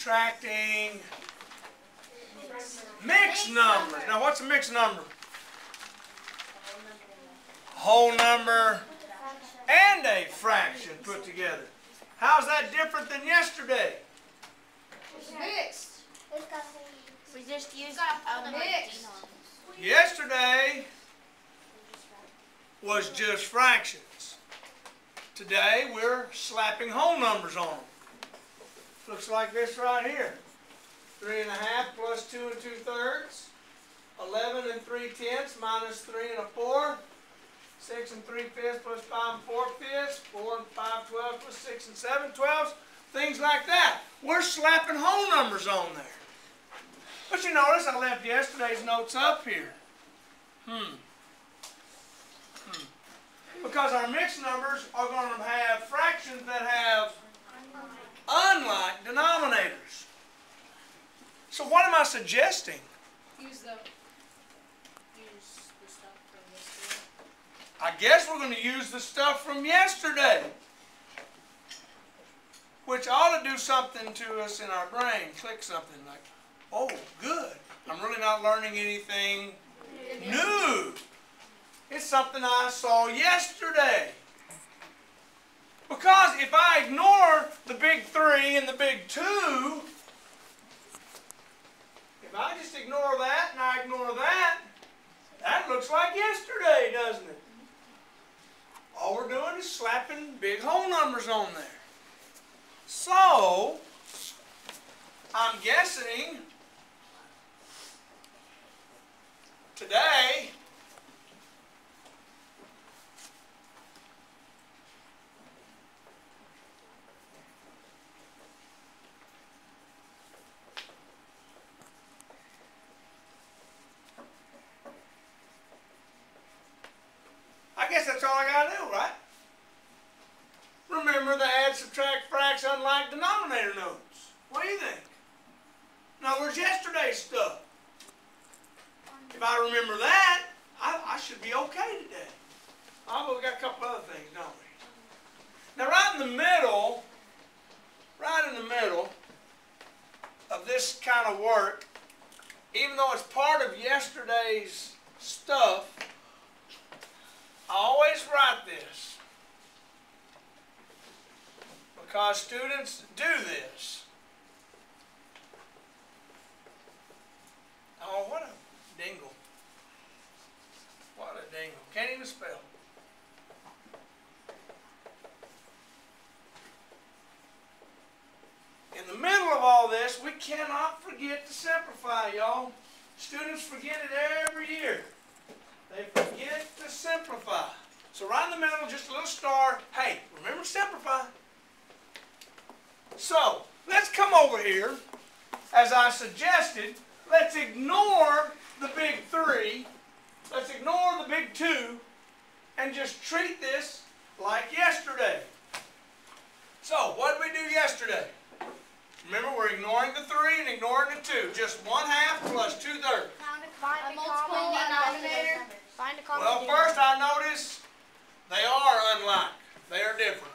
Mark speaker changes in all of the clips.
Speaker 1: subtracting mixed numbers. Now what's a mixed number? Whole number and a fraction put together. How's that different than yesterday?
Speaker 2: It's mixed.
Speaker 3: We just used a mix.
Speaker 1: Yesterday was just fractions. Today we're slapping whole numbers on them. Looks like this right here. 3 1/2 plus 2 2/3. 11 3/10 minus 3 1/4. 6 3/5 plus 5 4/5. 4 5 12 plus 6 7 12. Things like that. We're slapping whole numbers on there. But you notice I left yesterday's notes up here. Because our mixed numbers are going to have fractions that have unlike denominators. So what am I suggesting?
Speaker 2: Use the stuff from yesterday.
Speaker 1: I guess we're going to use the stuff from yesterday, which ought to do something to us in our brain. Click something like, oh, good. I'm really not learning anything new. It's something I saw yesterday. Because if I ignore the big 3 and the big 2, if I just ignore that and I ignore that, that looks like yesterday, doesn't it? All we're doing is slapping big whole numbers on there. So, I'm guessing today I guess that's all I got to do, right? Remember the add, subtract, fraction, unlike denominator notes. What do you think? In other words, yesterday's stuff. If I remember that, I should be okay today. Oh, but we got a couple other things, don't we? Now, right in the middle of this kind of work, even though it's part of yesterday's stuff, I always write this because students do this. Oh, what a dingle. What a dingle. Can't even spell. In the middle of all this, we cannot forget to simplify, y'all. Students forget it every year. They forget to simplify. So right in the middle, just a little star. Hey, remember to simplify. So, let's come over here. As I suggested, let's ignore the big 3. Let's ignore the big 2. And just treat this like yesterday. So, what did we do yesterday? Remember, we're ignoring the 3 and ignoring the 2. Just 1/2 plus 2/3.
Speaker 3: Find a common denominator.
Speaker 1: Well, first I notice they are unlike. They are different.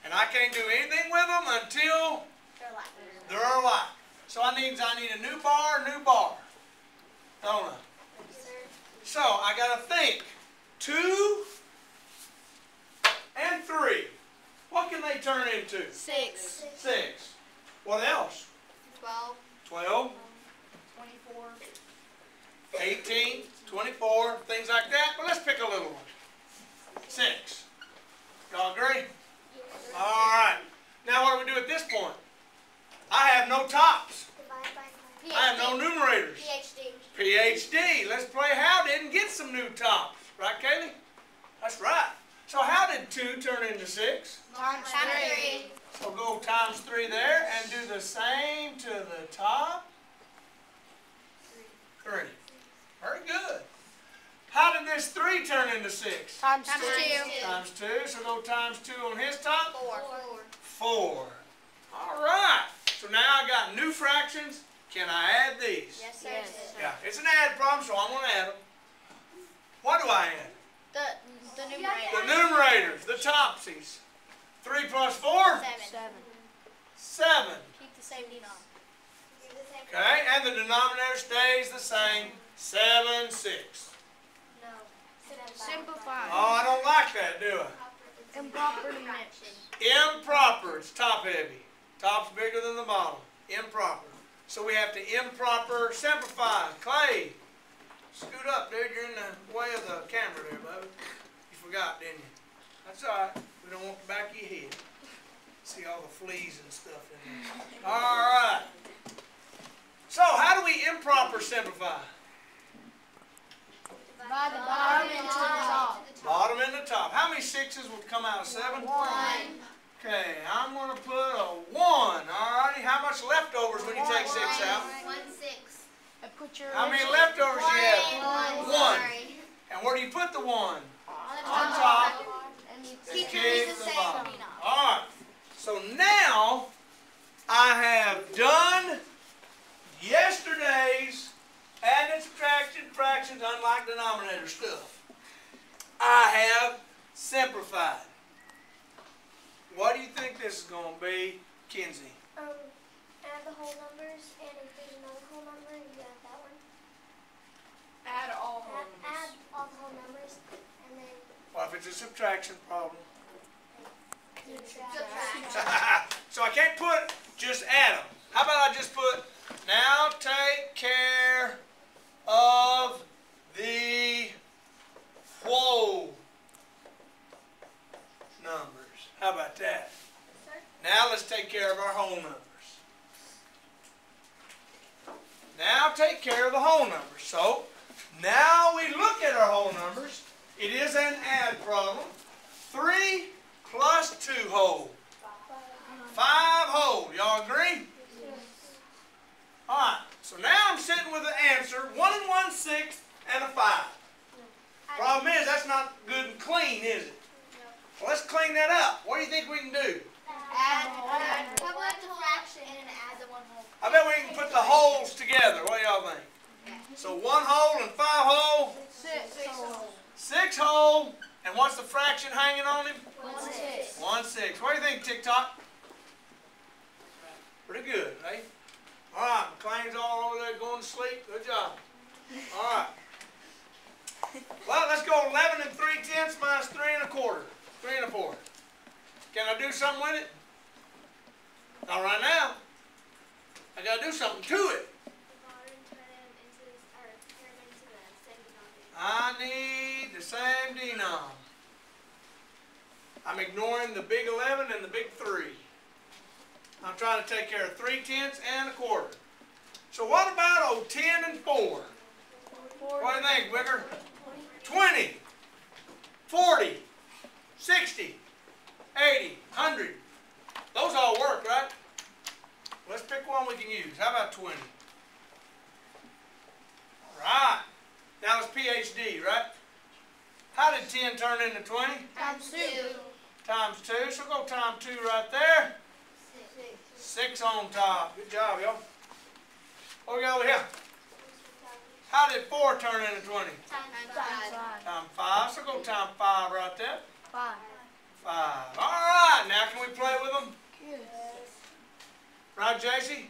Speaker 1: And I can't do anything with them until they're alike. So I need a new bar, don't I? So I got to think. 2 and 3. What can they turn into?
Speaker 3: 6.
Speaker 1: 6. What else?
Speaker 3: 12.
Speaker 1: 12.
Speaker 2: 24.
Speaker 1: 18, 24, things like that. But let's pick a little one. 6. Y'all agree? All right. Now what do we do at this point? I have no tops. I have no numerators. PhD. Let's play how did get some new tops. Right, Kaylee? That's right. So how did 2 turn into 6?
Speaker 3: Times 3.
Speaker 1: So go times 3 there and do the same to the top. 3. Very good. How did this 3 turn into 6?
Speaker 3: Times 2.
Speaker 1: Times 2. So go times 2 on his top.
Speaker 3: 4.
Speaker 1: 4. All right. So now I got new fractions. Can I add these?
Speaker 3: Yes, sir.
Speaker 1: Yeah. It's an add problem, so I'm going to add them. What do I add?
Speaker 3: The numerator.
Speaker 1: The numerators, the topsies. 3 plus 4?
Speaker 3: 7.
Speaker 1: 7.
Speaker 3: Keep the same denominator.
Speaker 1: Okay, and the denominator stays the same. 7, 6.
Speaker 3: Simplify.
Speaker 1: Oh, I don't like that, do I?
Speaker 3: Improper to mix.
Speaker 1: Improper. It's top heavy. Top's bigger than the bottom. Improper. So we have to improper simplify. Clay, scoot up, dude. You're in the way of the camera there, bud. You forgot, didn't you? That's all right. We don't want the back of your head. See all the fleas and stuff in there. All right. So how do we improper simplify?
Speaker 3: Divide the bottom into the top.
Speaker 1: Bottom and the top. How many 6s will come out of 7?
Speaker 3: 1.
Speaker 1: Okay, I'm going to put a 1. Alrighty, how much leftovers when you take 6 out?
Speaker 2: 1, 6.
Speaker 1: How many leftovers do you have? 1. And where do you put the 1? On top.
Speaker 3: And you
Speaker 1: And
Speaker 3: keep
Speaker 1: keep
Speaker 3: the
Speaker 1: the
Speaker 3: same.
Speaker 1: bottom. Alright, so now I have done yesterday's added, subtraction, fractions, unlike denominator stuff. I have simplified. What do you think this is going to be, Kenzie?
Speaker 4: Add the whole numbers, and if there's another whole number, you add that one.
Speaker 2: Add all whole
Speaker 4: Add
Speaker 2: numbers.
Speaker 4: all the whole numbers, and then
Speaker 1: Well, if it's a subtraction problem.
Speaker 4: subtract.
Speaker 1: So I can't put just add them. How about I just put, now take care of the whole numbers. How about that? Now let's take care of our whole numbers. Now take care of the whole numbers. So now we look at our whole numbers. It is an add problem. 3 plus 2 whole. 5 whole. Y'all agree? Alright, so now I'm sitting with an answer, 1 1/6 and a 5. Problem is, that's not good and clean, is it? Well, let's clean that up. What do you think we can do?
Speaker 3: Add the whole
Speaker 4: How
Speaker 3: number.
Speaker 4: about the fraction and add the one whole?
Speaker 1: I bet we can put the wholes together. What do y'all think? So 1 whole and 5 whole,
Speaker 3: 6.
Speaker 1: 6 whole, and what's the fraction hanging on him?
Speaker 3: 1/6.
Speaker 1: 1/6. What do you think, TikTok? Pretty good, eh? All right, McLean's all over there going to sleep. Good job. All right. Well, let's go 11 3/10 minus 3 1/4. 3 1/4. Can I do something with it? Not right now. I got to do something to it. I need the same denom. I'm ignoring the big 11 and the big 3. I'm trying to take care of 3/10 and 1/4. So what about 10 and 4? What do you think, Wicker? 20, 40, 60, 80, 100. Those all work, right? Let's pick one we can use. How about 20? All right. Now it's PhD, right? How did 10 turn into 20?
Speaker 3: Times 2.
Speaker 1: Times 2. So go times 2 right there. 6 on top. Good job, y'all. What we got over here? How did 4 turn into 20?
Speaker 3: Times 5.
Speaker 1: Times 5. So go times 5 right there.
Speaker 3: 5.
Speaker 1: 5. All right. Now can we play with them?
Speaker 3: Yes.
Speaker 1: Right, JC?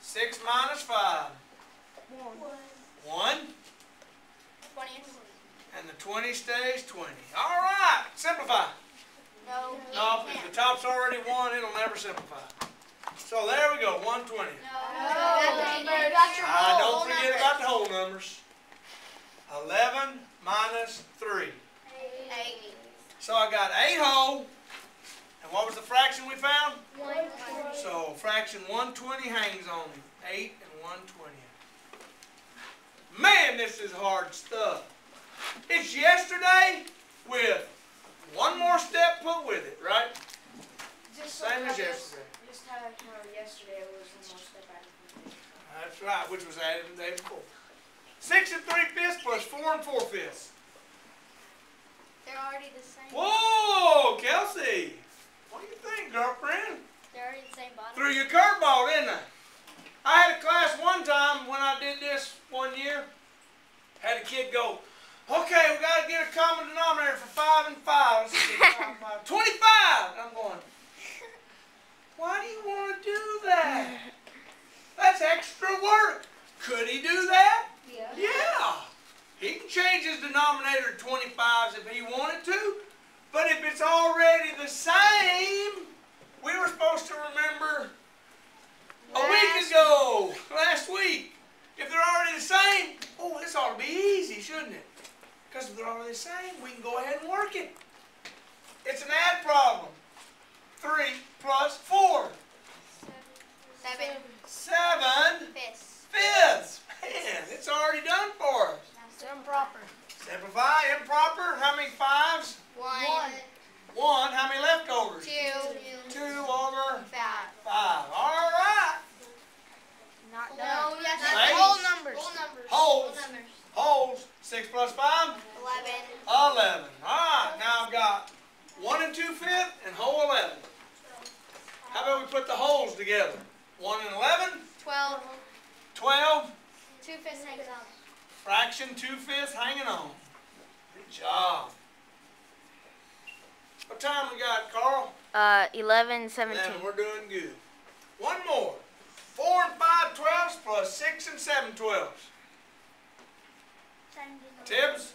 Speaker 1: 6 minus 5.
Speaker 3: 1.
Speaker 1: 1.
Speaker 3: 20.
Speaker 1: And the 20 stays 20. All right. Simplify.
Speaker 3: No.
Speaker 1: No, if the top's already 1, it'll never simplify. So there we go. 120. Don't forget about the whole numbers. 11 minus 3.
Speaker 3: 8.
Speaker 1: So I got 8 whole. And what was the fraction we found?
Speaker 3: 1/20.
Speaker 1: So fraction 120 hangs on me. 8 and 1/20. Man, this is hard stuff. It's yesterday with one more step put with it, right? Same as yesterday.
Speaker 2: Just how yesterday was the most step added.
Speaker 1: That's right, which was added the day before. 6 3/5 plus 4 4/5.
Speaker 3: They're already the same.
Speaker 1: Whoa, Kelsey. What do you think, girlfriend?
Speaker 3: They're already the same bottom.
Speaker 1: Threw your curveball, didn't I? I had a class one time when I did this one year. Had a kid go, okay, we got to get a common denominator for 5 and 5. Let's see, 5, 5, 25. And I'm going, why do you want to do that? 2/5 and whole 11. How about we put the wholes together? 1 and 11,
Speaker 3: 12.
Speaker 1: 12,
Speaker 3: 2/5 hanging on.
Speaker 1: fraction 2/5 hanging on. Good job. What time we got, Carl?
Speaker 3: 11:17.
Speaker 1: We're doing good. One more. 4 and 5 twelfths plus 6 and 7 twelfths. Tibbs?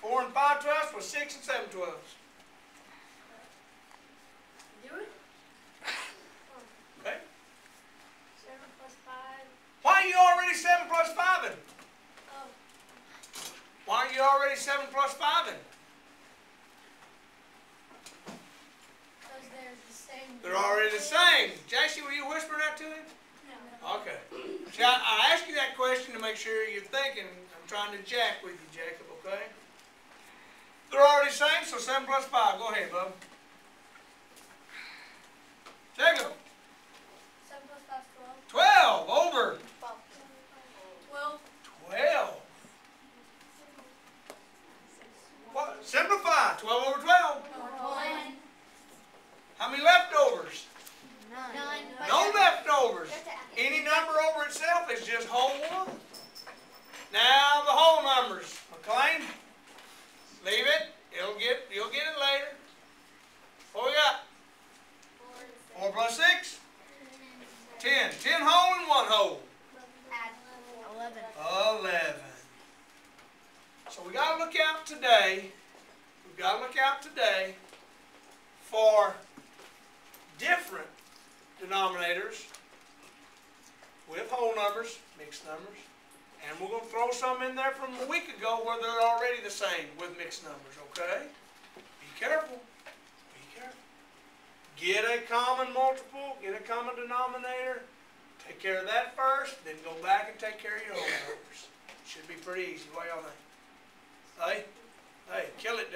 Speaker 1: 4 and 5 twelfths plus 6 and 7 twelfths.
Speaker 2: Do it.
Speaker 1: Okay.
Speaker 2: 7 plus 5.
Speaker 1: Why are you already 7 plus 5 in?
Speaker 2: Oh.
Speaker 1: Why are you already 7 plus 5 in?
Speaker 2: Because they're the same.
Speaker 1: They're already the same. Jackson, were you whispering that to him?
Speaker 2: No.
Speaker 1: Okay. See, I asked you that question to make sure you're thinking. I'm trying to jack with you, Jacob, okay? They're already the same, so 7 plus 5. Go ahead, bub. Jacob.
Speaker 2: 7 plus 5 is 12.
Speaker 1: 12 over
Speaker 2: 12.
Speaker 1: 12. What? Simplify. 12 over 12.
Speaker 2: 1.
Speaker 1: How many leftovers?
Speaker 3: 9.
Speaker 1: No leftovers. Any number over itself is just whole one. Now the whole numbers. McLean, leave it. You'll get it later. What we got? 4 plus 6? 10. 10 whole and 1 whole.
Speaker 3: 11.
Speaker 1: 11. So we got to look out today. We've got to look out today for different denominators with whole numbers, mixed numbers, and we're going to throw some in there from a week ago where they're already the same with mixed numbers, okay? Be careful. Be careful. Get a common multiple, get a common denominator, take care of that first, then go back and take care of your whole numbers. Should be pretty easy. What y'all think? Hey? Hey, kill it, dude.